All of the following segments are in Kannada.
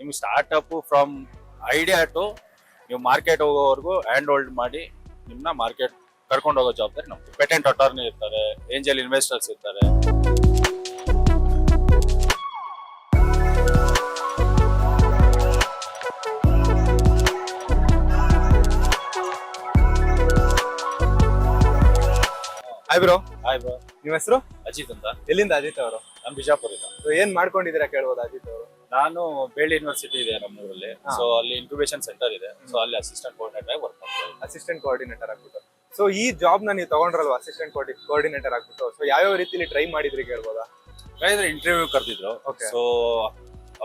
ನಿಮ್ಗೆ ಸ್ಟಾರ್ಟ್ಅಪ್ ಫ್ರಮ್ ಐಡಿಯಾ ಟು ನೀವು ಮಾರ್ಕೆಟ್ ಹೋಗೋವರೆಗೂ ಹ್ಯಾಂಡ್ ಹೋಲ್ಡ್ ಮಾಡಿ ನಿಮ್ಮನ್ನ ಮಾರ್ಕೆಟ್ ಕರ್ಕೊಂಡು ಹೋಗೋ ಜವಾಬ್ದಾರಿ ನಮ್ದು. ಪೇಟೆಂಟ್ ಅಟಾರ್ನಿ ಇರ್ತಾರೆ, ಏಂಜಲ್ ಇನ್ವೆಸ್ಟರ್ಸ್ ಇರ್ತಾರೆ. Hi bro. ಹಾಯ್ ಬ್ರೋ, ನಿಮ್ಮ ಹೆಸರು? ಅಜಿತ್ ಅಂತ. ಎಲ್ಲಿಂದ ಅಜಿತ್ ಅವರು? ನಾನು ಬಿಜಾಪುರಿಂದ. ಏನ್ ಮಾಡ್ಕೊಂಡಿದ್ದೀರಾ ಕೇಳ್ಬೋದು ಅಜಿತ್ ಅವರು? ನಾನು ಬೇಳಿ ಯೂನಿವರ್ಸಿಟಿ ಇದೆ ನಮ್ಮೂರಲ್ಲಿ, ಸೊ ಅಲ್ಲಿ ಇನ್ಕ್ಯುಬೇಷನ್ ಸೆಂಟರ್ ಇದೆ. ಸೊ ಅಲ್ಲಿ ಅಸಿಸ್ಟೆಂಟ್ ಕೋಆರ್ಡಿನೇಟರ್ ಆಗಿ ವರ್ಕ್ ಮಾಡ್ತೀನಿ. ಅಸಿಸ್ಟೆಂಟ್ ಕೋಆರ್ಡಿನೇಟರ್ ಆಗ್ಬಿಟ್ಟು. ಸೊ ಈ ಜಾಬ್ ನ ನೀವು ತಗೊಂಡ್ರಲ್ವಾ ಅಸಿಸ್ಟೆಂಟ್ ಕೋಆರ್ಡಿನೇಟರ್ ಆಗ್ಬಿಟ್ಟು? ಸೊ ಯಾವ್ಯಾವ ರೀತಿಲಿ ಟ್ರೈ ಮಾಡಿದ್ರಿ ಕೇಳ್ಬೋದಾ? ಇಂಟರ್ವ್ಯೂ ಕರೆದಿದ್ರು, Okay. ಸೊ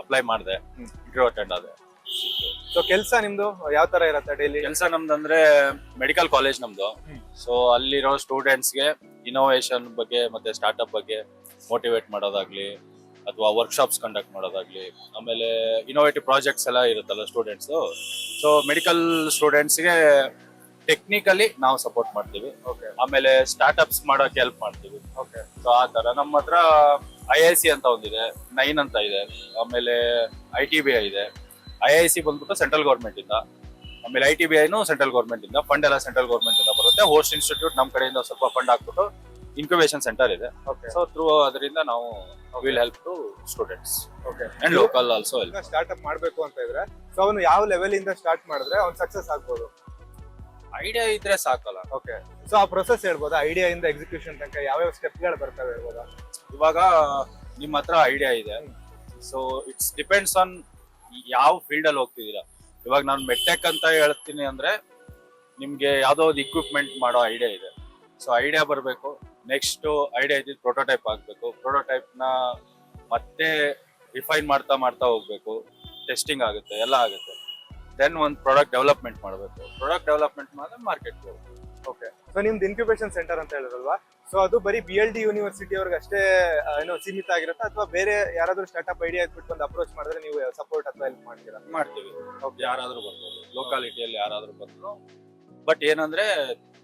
ಅಪ್ಲೈ ಮಾಡಿದೆ, ಇಂಟರ್ವ್ಯೂ ಅಟೆಂಡ್ ಆದೆ. ಸೊ ಕೆಲಸ ನಿಮ್ದು ಯಾವ ತರ ಇರುತ್ತೆ ಡೈಲಿ? ಕೆಲಸ ನಮ್ದಂದ್ರೆ ಮೆಡಿಕಲ್ ಕಾಲೇಜ್ ನಮ್ದು. ಸೊ ಅಲ್ಲಿರೋ ಸ್ಟೂಡೆಂಟ್ಸ್ಗೆ ಇನೋವೇಷನ್ ಬಗ್ಗೆ ಮತ್ತೆ ಸ್ಟಾರ್ಟ್ಅಪ್ ಬಗ್ಗೆ ಮೋಟಿವೇಟ್ ಮಾಡೋದಾಗ್ಲಿ ಅಥವಾ ವರ್ಕ್ಶಾಪ್ಸ್ ಕಂಡಕ್ಟ್ ಮಾಡೋದಾಗ್ಲಿ, ಆಮೇಲೆ ಇನೋವೇಟಿವ್ ಪ್ರಾಜೆಕ್ಟ್ಸ್ ಎಲ್ಲ ಇರುತ್ತಲ್ಲ ಸ್ಟೂಡೆಂಟ್ಸ್. ಸೊ ಮೆಡಿಕಲ್ ಸ್ಟೂಡೆಂಟ್ಸ್ಗೆ ಟೆಕ್ನಿಕಲಿ ನಾವು ಸಪೋರ್ಟ್ ಮಾಡ್ತೀವಿ. ಓಕೆ ಆಮೇಲೆ ಸ್ಟಾರ್ಟ್ಅಪ್ಸ್ ಮಾಡೋಕೆ ಹೆಲ್ಪ್ ಮಾಡ್ತೀವಿ. ಓಕೆ ಸೊ ಆ ತರ ನಮ್ಮ ಹತ್ರ IIC ಅಂತ ಒಂದಿದೆ, 9 ಅಂತ ಇದೆ, ಆಮೇಲೆ ITBI ಇದೆ. IIC ಬಂದ್ಬಿಟ್ಟು ಸೆಂಟ್ರಲ್ ಗೌರ್ಮೆಂಟ್ ಇಂದ, ಆಮೇಲೆ ITBIನು ಸೆಂಟ್ರಲ್ ಗೌರ್ಮೆಂಟ್ ಇಂದ. ಫಂಡ್ ಎಲ್ಲ ಸೆಂಟ್ರಲ್ ಗೌರ್ಮೆಂಟ್ ಇಂದ ಬರುತ್ತೆ. ಹೋಸ್ಟ್ ಇನ್ಸ್ಟಿಟ್ಯೂಟ್ ನಮ್ಮ ಕಡೆಯಿಂದ ಸ್ವಲ್ಪ ಫಂಡ್ ಹಾಕ್ಬಿಟ್ಟು ಇನ್ಕ್ಯುಬೇಷನ್ ಸೆಂಟರ್ ಇದೆ. ಓಕೆ ಸೊ ಥ್ರೂ ಅದರಿಂದ ನಾವು will help to students okay and local also help. Startup ಮಾಡ್ಬೇಕು ಅಂತ ಇದ್ರೆ ಸೊ ಅವನು ಯಾವ ಲೆವೆಲ್ ಇಂದ ಸ್ಟಾರ್ಟ್ ಮಾಡಿದ್ರೆ ಅವ್ನು ಸಕ್ಸಸ್ ಆಗ್ಬೋದು? ಐಡಿಯಾ ಇದ್ರೆ ಸಾಕಲ್ಲ. ಓಕೆ ಸೊ ಆ ಪ್ರೊಸೆಸ್ ಹೇಳ್ಬೋದಾ? ಐಡಿಯಾ ಇಂದ ಎಕ್ಸಿಕ್ಯೂಷನ್ ತನಕ ಯಾವ್ಯಾವ ಸ್ಟೆಪ್ಗಳು ಬರ್ತವೆ ಹೇಳ್ಬೋದಾ? ಇವಾಗ ನಿಮ್ಮ ಹತ್ರ ಐಡಿಯಾ ಇದೆ, ಸೊ ಇಟ್ಸ್ ಡಿಪೆಂಡ್ಸ್ ಆನ್ ಯಾವ ಫೀಲ್ಡ್ ಅಲ್ಲಿ ಹೋಗ್ತಿದ್ದೀರಾ. ಇವಾಗ ನಾನು ಮೆಟ್ಟೆಕ್ ಅಂತ ಹೇಳ್ತೀನಿ ಅಂದ್ರೆ ನಿಮ್ಗೆ ಯಾವ್ದೋ ಒಂದು ಇಕ್ವಿಪ್ಮೆಂಟ್ ಮಾಡೋ ಐಡಿಯಾ ಇದೆ. ಸೊ ಐಡಿಯಾ ಬರಬೇಕು, ನೆಕ್ಸ್ಟ್ ಐಡಿಯಾ ಇದ್ದಿದ್ದು ಪ್ರೋಟೋಟೈಪ್ ಆಗ್ಬೇಕು. ಪ್ರೋಟೋಟೈಪ್ ನ ಮತ್ತೆ ರಿಫೈನ್ ಮಾಡ್ತಾ ಮಾಡ್ತಾ ಹೋಗ್ಬೇಕು, ಟೆಸ್ಟಿಂಗ್ ಆಗುತ್ತೆ, ಎಲ್ಲ ಆಗುತ್ತೆ. ದೆನ್ ಒಂದು ಪ್ರಾಡಕ್ಟ್ ಡೆವಲಪ್ಮೆಂಟ್ ಮಾಡಬೇಕು. ಪ್ರಾಡಕ್ಟ್ ಡೆವಲಪ್ಮೆಂಟ್ ಮಾಡಿದ್ರೆ ಮಾರ್ಕೆಟ್ ಹೋಗ್ಬೇಕು. ಓಕೆ ಸೊ ನಿಮ್ದು ಇನ್ಕ್ಯುಬೇಷನ್ ಸೆಂಟರ್ ಅಂತ ಹೇಳಿದ್ರಲ್ವಾ? ಸೊ ಅದು ಬರೀ BLD ಯೂನಿವರ್ಸಿಟಿ ಅವ್ರಿಗೆ ಅಷ್ಟೇ ಏನೋ ಸೀಮಿತ ಆಗಿರುತ್ತೆ, ಅಥವಾ ಬೇರೆ ಯಾರಾದ್ರೂ ಸ್ಟಾರ್ಟ್ಅಪ್ ಐಡಿಯಾ ಇಟ್ಬಿಟ್ಟು ಬಂದು ಅಪ್ರೋಚ್ ಮಾಡಿದ್ರೆ ನೀವು ಸಪೋರ್ಟ್ ಅಥವಾ ಹೆಲ್ಪ್ ಮಾಡ್ತೀರಾ? ಮಾಡ್ತೀವಿ. ಯಾರಾದ್ರೂ ಬರ್ಬೋದು, ಲೋಕಾಲಿಟಿಯಲ್ಲಿ ಯಾರಾದ್ರೂ ಬಂದ್ರು. ಬಟ್ ಏನಂದ್ರೆ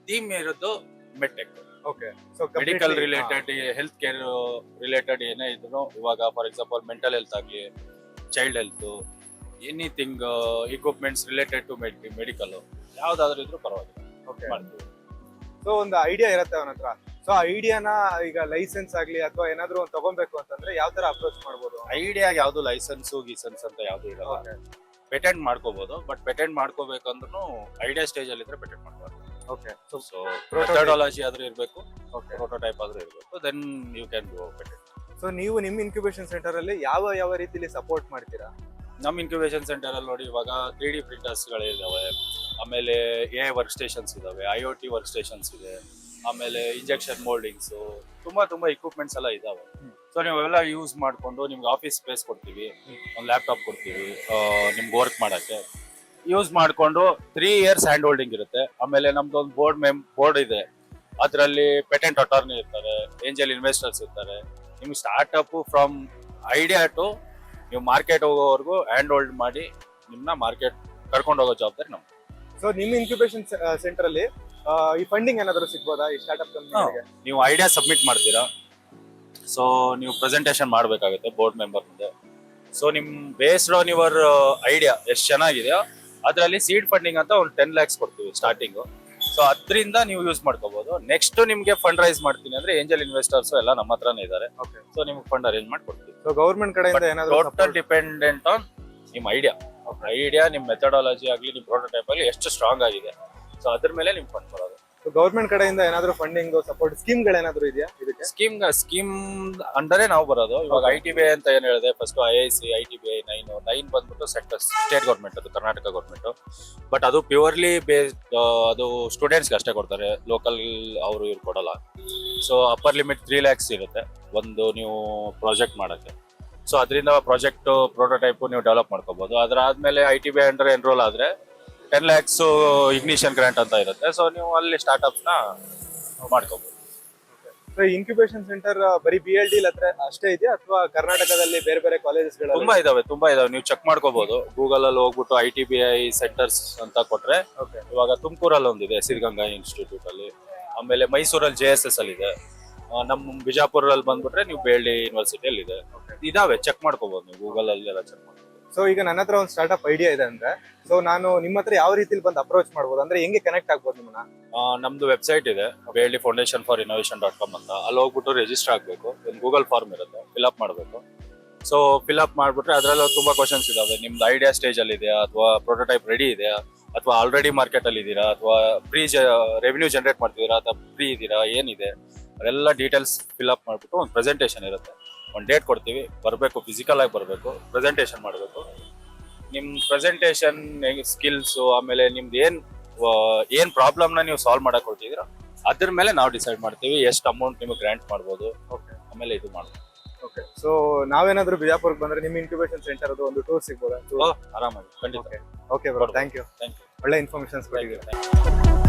ಥೀಮ್ ಇರೋದು medtech. Okay so medical related, health care related ಏನೇ ಇದ್ರು, ಇವಾಗ ಫಾರ್ ಎಕ್ಸಾಂಪಲ್ ಮೆಂಟಲ್ ಹೆಲ್ತ್ ಆಗ್ಲಿ, child health, anything equipments related to medical ಯಾವ್ದಾದ್ರು ಇದ್ರು ಪರವಾಗಿಲ್ಲ, ಓಕೆ ಮಾಡ್ತೀವಿ. ಸೊ ಒಂದು ಐಡಿಯಾ ಇರುತ್ತೆ ಅವನ ಹತ್ರ. ಸೊ ಐಡಿಯಾನ ಈಗ ಲೈಸೆನ್ಸ್ ಆಗ್ಲಿ ಅಥವಾ ಏನಾದ್ರು ಒಂದು ತಗೊಬೇಕು ಅಂತಂದ್ರೆ ಯಾವ ತರ ಅಪ್ರೋಚ್ ಮಾಡ್ಬೋದು? ಐಡಿಯಾ ಯಾವ್ದು ಲೈಸೆನ್ಸು ಗೀಸೆನ್ಸ್ ಅಂತ ಯಾವ್ದು ಇರಲ್ಲ. ಪೇಟೆಂಟ್ ಮಾಡ್ಕೋಬಹುದು, ಬಟ್ ಪೇಟೆಂಟ್ ಮಾಡ್ಕೋಬೇಕಂದ್ರೂ ಐಡಿಯಾ ಸ್ಟೇಜ್ ಅಲ್ಲಿ ಇದ್ರೆ ಪೇಟೆಂಟ್ ಮಾಡ್ಬಾರ್ದು. ಓಕೆ ಸೊ ಮೆಥಡಾಲಜಿ ಆದ್ರೂ ಇರಬೇಕು, ಓಕೆ ಪ್ರೋಟೋಟೈಪ್ ಆದ್ರೂ ಇರಬೇಕು, then you can go patent. So ನೀವು ನಿಮ್ಮ ಇನ್ಕ್ಯುಬೇಷನ್ ಸೆಂಟರ್ ಅಲ್ಲಿ ಯಾವ ರೀತಿಲಿ ಸಪೋರ್ಟ್ ಮಾಡ್ತೀರಾ? ನಮ್ಮ ಇನ್ಕ್ಯುಬೇಷನ್ ಸೆಂಟರ್ ಅಲ್ಲಿ ನೋಡಿ, ಇವಾಗ 3D ಪ್ರಿಂಟರ್ಸ್ ಗಳಿದಾವೆ, ಆಮೇಲೆ AI ವರ್ಕ್ ಸ್ಟೇಷನ್ಸ್ ಇದಾವೆ, IoT ವರ್ಕ್ ಸ್ಟೇಷನ್ಸ್ ಇದೆ, ಆಮೇಲೆ ಇಂಜೆಕ್ಷನ್ ಮೋಲ್ಡಿಂಗ್ಸ್, ತುಂಬಾ ಇಕ್ವಿಪ್ಮೆಂಟ್ಸ್ ಎಲ್ಲ ಇದಾವೆ. ಸೊ ನೀವೆಲ್ಲ ಯೂಸ್ ಮಾಡ್ಕೊಂಡು ನಿಮ್ಗೆ ಆಫೀಸ್ ಸ್ಪೇಸ್ ಕೊಡ್ತೀವಿ, ಒಂದು ಲ್ಯಾಪ್ಟಾಪ್ ಕೊಡ್ತೀವಿ ನಿಮ್ಗೆ ವರ್ಕ್ ಮಾಡಕ್ಕೆ. ಯೂಸ್ ಮಾಡ್ಕೊಂಡು 3 years ಹ್ಯಾಂಡ್ ಹೋಲ್ಡಿಂಗ್ ಇರುತ್ತೆ. ಆಮೇಲೆ ನಮ್ದು ಒಂದು ಬೋರ್ಡ್ ಇದೆ, ಅದರಲ್ಲಿ ಪೇಟೆಂಟ್ ಅಟಾರ್ನಿ ಇರ್ತಾರೆ, ಏಂಜಲ್ ಇನ್ವೆಸ್ಟರ್ಸ್ ಇರ್ತಾರೆ. ನಿಮ್ಗೆ ಸ್ಟಾರ್ಟ್ಅಪ್ ಫ್ರಮ್ ಐಡಿಯಾ ಟು ನೀವು ಮಾರ್ಕೆಟ್ ಹೋಗೋವರೆಗೂ ಹ್ಯಾಂಡ್ ಹೋಲ್ಡ್ ಮಾಡಿ ನಿಮ್ಮನ್ನ ಮಾರ್ಕೆಟ್ ಕರ್ಕೊಂಡು ಹೋಗೋ ಜವಾಬ್ದಾರಿ ನಮ್ದು. ಸೊ ನಿಮ್ಮ ಇನ್ಕ್ಯುಬೇಷನ್ ಸೆಂಟರ್ ಅಲ್ಲಿ ಈ ಫಂಡಿಂಗ್ ಏನಾದ್ರು ಸಿಗ್ಬೋದಾ ಈ ಸ್ಟಾರ್ಟ್ಅಪ್ ಕಂಪನಿಗೆ? ನೀವು ಐಡಿಯಾ ಸಬ್ಮಿಟ್ ಮಾಡ್ತೀರಾ, ಸೊ ನೀವು ಪ್ರೆಸೆಂಟೇಷನ್ ಮಾಡಬೇಕಾಗುತ್ತೆ ಬೋರ್ಡ್ ಮೆಂಬರ್ ಮುಂದೆ. ಸೊ ನಿಮ್ ಬೇಸ್ಡ್ ಆನ್ ಯುವರ್ ಐಡಿಯಾ ಎಷ್ಟು ಚೆನ್ನಾಗಿದೆಯೋ ಅದರಲ್ಲಿ ಸೀಡ್ ಫಂಡಿಂಗ್ ಅಂತ ಒಂದು 10 lakhs ಕೊಡ್ತೀವಿ ಸ್ಟಾರ್ಟಿಂಗ್. ಸೊ ಅದರಿಂದ ನೀವು ಯೂಸ್ ಮಾಡ್ಕೋಬಹುದು. ನೆಕ್ಸ್ಟ್ ನಿಮ್ಗೆ ಫಂಡ್ ರೈಸ್ ಮಾಡ್ತೀನಿ ಅಂದ್ರೆ ಏಂಜಲ್ ಇನ್ವೆಸ್ಟರ್ಸ್ ಎಲ್ಲ ನಮ್ಮ ಹತ್ರನೇ ಇದ್ದಾರೆ. ಓಕೆ ಸೊ ನಿಮ್ಗೆ ಫಂಡ್ ಅರೇಂಜ್ ಮಾಡ್ಕೊಡ್ತೀವಿ. ಸೊ ಗವರ್ಮೆಂಟ್ ಕಡೆಯಿಂದ ಏನಾದ್ರು ಟೋಟಲ್ ಡಿಪೆಂಡೆಂಟ್ ಆನ್ ನಿಮ್ಮ ಐಡಿಯಾ, ನಿಮ್ ಮೆಥಡಾಲಜಿ ಆಗ್ಲಿ, ನಿಮ್ ಪ್ರೋಟೋಟೈಪ್ ಆಗಲಿ ಎಷ್ಟು ಸ್ಟ್ರಾಂಗ್ ಆಗಿದೆ, ಸೊ ಅದ್ರ ಮೇಲೆ ನಿಮ್ ಫಂಡ್ ಬರೋದು. ಗವರ್ಮೆಂಟ್ ಕಡೆಯಿಂದ ಏನಾದ್ರು ಫಂಡಿಂಗ್ ಸಪೋರ್ಟ್ ಸ್ಕೀಮ್ಗಳೇನಾದ್ರು ಇದೆಯಾ ಇದಕ್ಕೆ? ಸ್ಕೀಮ್ ಅಂಡರೇ ನಾವು ಬರೋದು. ಇವಾಗ ITBI ಅಂತ ಏನ್ ಹೇಳಿದೆ, ಫಸ್ಟ್ IIC, ITBI 9 ಬಂದ್ಬಿಟ್ಟು ಸೆಂಟರ್ ಸ್ಟೇಟ್ ಗೌರ್ಮೆಂಟ್, ಅದು ಕರ್ನಾಟಕ ಗೌರ್ಮೆಂಟ್. ಬಟ್ ಅದು ಪ್ಯೂರ್ಲಿ ಬೇಸ್ಡ್, ಅದು ಸ್ಟೂಡೆಂಟ್ಸ್ಗೆ ಅಷ್ಟೇ ಕೊಡ್ತಾರೆ, ಲೋಕಲ್ ಅವರು ಇವ್ರು ಕೊಡಲ್ಲ. ಸೊ ಅಪ್ಪರ್ ಲಿಮಿಟ್ 3 lakhs ಇರುತ್ತೆ ಒಂದು ನೀವು ಪ್ರಾಜೆಕ್ಟ್ ಮಾಡಕ್ಕೆ. ಸೊ ಅದರಿಂದ ಪ್ರಾಜೆಕ್ಟ್ ಪ್ರೋಟೋಟೈಪ್ ನೀವು ಡೆವಲಪ್ ಮಾಡ್ಕೋಬಹುದು. ಅದಾದ್ಮೇಲೆ ITBI ಅಂಡರ್ ಎನ್ರೋಲ್ ಆದ್ರೆ 10 lakhs ಇಗ್ನಿಷನ್ ಗ್ರಾಂಟ್ ಅಂತ ಇರುತ್ತೆ. ಸೊ ನೀವು ಅಲ್ಲಿ ಸ್ಟಾರ್ಟ್ಅಪ್ಸ್ ನ ಮಾಡ್ಕೋಬಹುದು. ಸೊ ಇನ್ಕ್ಯುಬೇಷನ್ ಸೆಂಟರ್ ಬರೀ BLD ಹತ್ರ ಅಷ್ಟೇ ಇದೆಯಾ ಅಥವಾ ಕರ್ನಾಟಕದಲ್ಲಿ ಬೇರೆ ಬೇರೆ ಕಾಲೇಜಸ್ ಗಳು? ತುಂಬಾ ಇದಾವೆ. ನೀವು ಚೆಕ್ ಮಾಡ್ಕೋಬಹುದು. ಗೂಗಲ್ ಅಲ್ಲಿ ಹೋಗ್ಬಿಟ್ಟು ITBI ಸೆಂಟರ್ಸ್ ಅಂತ ಕೊಟ್ರೆ, ಇವಾಗ ತುಮಕೂರಲ್ಲಿ ಒಂದಿದೆ ಸಿದ್ಧಗಂಗಾ ಇನ್ಸ್ಟಿಟ್ಯೂಟ್ ಅಲ್ಲಿ, ಆಮೇಲೆ ಮೈಸೂರಲ್ಲಿ JSS ಅಲ್ಲಿ ಇದೆ, ನಮ್ಮ ಬಿಜಾಪುರಲ್ಲಿ ಬಂದ್ಬಿಟ್ರೆ ನೀವು ಬೇಳಿ ಯೂನಿವರ್ಸಿಟಿಯಲ್ಲಿ ಇದೆ. ಇದಾವೆ, ಚೆಕ್ ಮಾಡ್ಕೋಬಹುದು ನೀವು ಗೂಗಲ್ ಅಲ್ಲಿ ಎಲ್ಲ ಚೆಕ್ ಮಾಡ್ಕೋಬಹುದು. ಸೊ ಈಗ ನನ್ನ ಹತ್ರ ಒಂದು ಸ್ಟಾರ್ಟ್ಅಪ್ ಐಡಿಯಾ ಇದೆ ಅಂದ್ರೆ ಸೊ ನಾನು ನಿಮ್ಮ ಹತ್ರ ಯಾವ ರೀತಿಲಿ ಬಂದು ಅಪ್ರೋಚ್ ಮಾಡ್ಬೋದು ಅಂದ್ರೆ ಹೆಂಗೆ ಕನೆಕ್ಟ್ ಆಗ್ಬೋದು ನಿಮ್ಮನ್ನ? ನಮ್ದು ವೆಬ್ಸೈಟ್ ಇದೆ ಬೇಲಿ foundation4innovation.com ಅಂತ. ಅಲ್ಲಿ ಹೋಗ್ಬಿಟ್ಟು ರಿಜಿಸ್ಟರ್ ಆಗಬೇಕು. ಒಂದು ಗೂಗಲ್ ಫಾರ್ಮ್ ಇರುತ್ತೆ, ಫಿಲ್ಅಪ್ ಮಾಡಬೇಕು. ಸೊ ಫಿಲ್ಅಪ್ ಮಾಡ್ಬಿಟ್ರೆ ಅದರಲ್ಲೂ ತುಂಬಾ ಕ್ವಶನ್ಸ್ ಇದಾವೆ. ನಿಮ್ದು ಐಡಿಯಾ ಸ್ಟೇಜ್ ಅಲ್ಲಿ ಇದೆಯಾ, ಅಥವಾ ಪ್ರೋಟೋಟೈಪ್ ರೆಡಿ ಇದೆಯಾ, ಅಥವಾ ಆಲ್ರೆಡಿ ಮಾರ್ಕೆಟ್ ಅಲ್ಲಿ ಇದ್ದೀರಾ, ಅಥವಾ ರೆವಿನ್ಯೂ ಜನರೇಟ್ ಮಾಡ್ತಿದ್ದೀರಾ, ಅಥವಾ ಫ್ರೀ ಇದ್ದೀರಾ, ಏನಿದೆ ಅದೆಲ್ಲ ಡೀಟೇಲ್ಸ್ ಫಿಲ್ಅಪ್ ಮಾಡ್ಬಿಟ್ಟು ಒಂದು ಪ್ರೆಸೆಂಟೇಷನ್ ಇರುತ್ತೆ. ಒಂದು ಡೇಟ್ ಕೊಡ್ತೀವಿ, ಬರಬೇಕು, ಫಿಸಿಕಲ್ ಆಗಿ ಬರಬೇಕು, ಪ್ರೆಸೆಂಟೇಷನ್ ಮಾಡಬೇಕು. ನಿಮ್ಮ ಪ್ರೆಸೆಂಟೇಷನ್ ಸ್ಕಿಲ್ಸು, ಆಮೇಲೆ ನಿಮ್ದು ಏನ್ ಪ್ರಾಬ್ಲಮ್ನ ನೀವು ಸಾಲ್ವ್ ಮಾಡಕ್ ಹೊರಟಿದ್ದೀರಾ ಅದ್ರ ಮೇಲೆ ನಾವು ಡಿಸೈಡ್ ಮಾಡ್ತೀವಿ ಎಷ್ಟು ಅಮೌಂಟ್ ನಿಮಗೆ ಗ್ರಾಂಟ್ ಮಾಡ್ಬೋದು. ಆಮೇಲೆ ಇದು ಮಾಡ್ಬೋದು. ಓಕೆ, ಸೊ ನಾವೇನಾದ್ರೂ ಬಿಜಾಪುರಕ್ಕೆ ಬಂದ್ರೆ ನಿಮ್ಮ ಇನ್ಕ್ಯುಬೇಷನ್ ಸೆಂಟರ್ ಅದು ಒಂದು ಟೂರ್ ಸಿಗ್ಬೋದಾ? ಆರಾಮಾಗಿ, ಖಂಡಿತ. Okay bro, thank you. Thank you. ಒಳ್ಳೆ ಇನ್ಫಾರ್ಮೇಶನ್ಸ್ ಕೊಟ್ಟಿದ್ದೀರಾ. Thank you.